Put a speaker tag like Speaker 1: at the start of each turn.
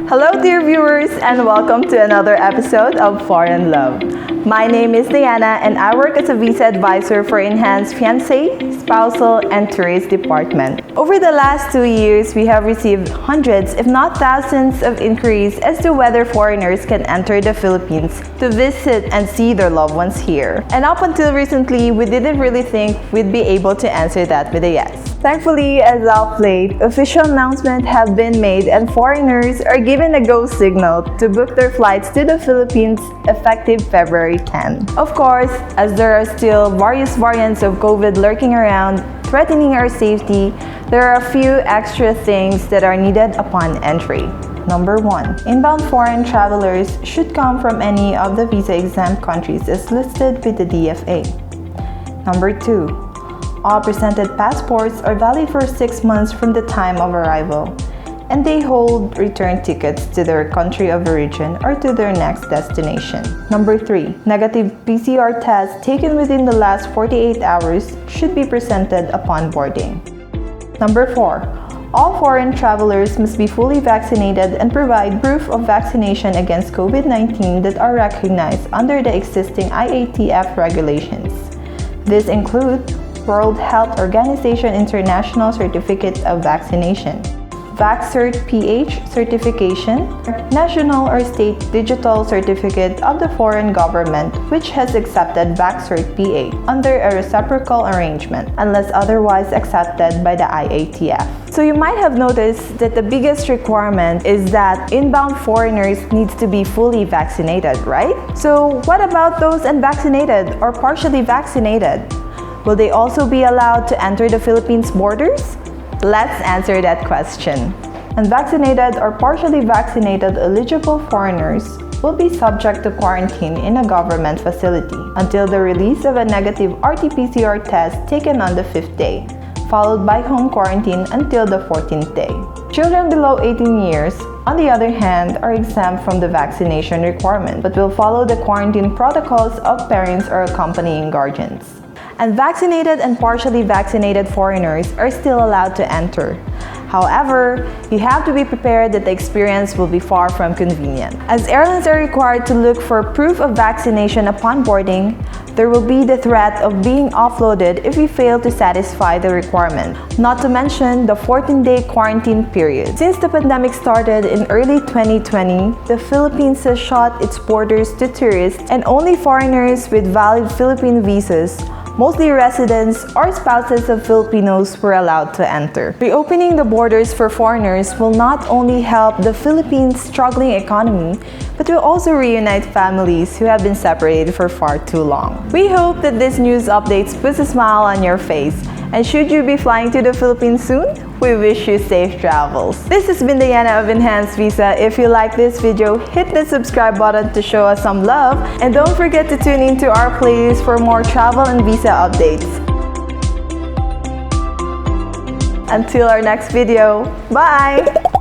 Speaker 1: Hello dear viewers and welcome to another episode of Foreign Love. My name is Diana and I work as a visa advisor for Enhanced Fiancé, Spousal and Tourist Department. Over the last 2 years, we have received hundreds if not thousands of inquiries as to whether foreigners can enter the Philippines to visit and see their loved ones here. And up until recently, we didn't really think we'd be able to answer that with a yes. Thankfully, as of late, official announcements have been made and foreigners are given a go signal to book their flights to the Philippines effective February 10. Of course, as there are still various variants of COVID lurking around, threatening our safety, there are a few extra things that are needed upon entry. Number 1. Inbound foreign travelers should come from any of the visa-exempt countries as listed with the DFA. Number 2. All presented passports are valid for 6 months from the time of arrival, and they hold return tickets to their country of origin or to their next destination. Number 3. Negative PCR tests taken within the last 48 hours should be presented upon boarding. Number 4. All foreign travelers must be fully vaccinated and provide proof of vaccination against COVID-19 that are recognized under the existing IATF regulations. These include World Health Organization International Certificate of Vaccination, VaxCert-PH certification, national or state digital certificate of the foreign government which has accepted VaxCert-PH under a reciprocal arrangement unless otherwise accepted by the IATF. So you might have noticed that the biggest requirement is that inbound foreigners needs to be fully vaccinated, right? So what about those unvaccinated or partially vaccinated? Will they also be allowed to enter the Philippines borders? Let's answer that question. Unvaccinated or partially vaccinated eligible foreigners will be subject to quarantine in a government facility until the release of a negative RT-PCR test taken on the 5th day, followed by home quarantine until the 14th day. Children below 18 years, on the other hand, are exempt from the vaccination requirement but will follow the quarantine protocols of parents or accompanying guardians. Unvaccinated and partially vaccinated foreigners are still allowed to enter. However, you have to be prepared that the experience will be far from convenient. As airlines are required to look for proof of vaccination upon boarding, there will be the threat of being offloaded if we fail to satisfy the requirement, not to mention the 14-day quarantine period. Since the pandemic started in early 2020, the Philippines has shut its borders to tourists and only foreigners with valid Philippine visas, mostly residents or spouses of Filipinos, were allowed to enter. Reopening the borders for foreigners will not only help the Philippines' struggling economy, but will also reunite families who have been separated for far too long. We hope that this news updates puts a smile on your face. And should you be flying to the Philippines soon, we wish you safe travels. This has been Diana of Enhanced Visa. If you like this video, hit the subscribe button to show us some love. And don't forget to tune into our playlist for more travel and visa updates. Until our next video, bye!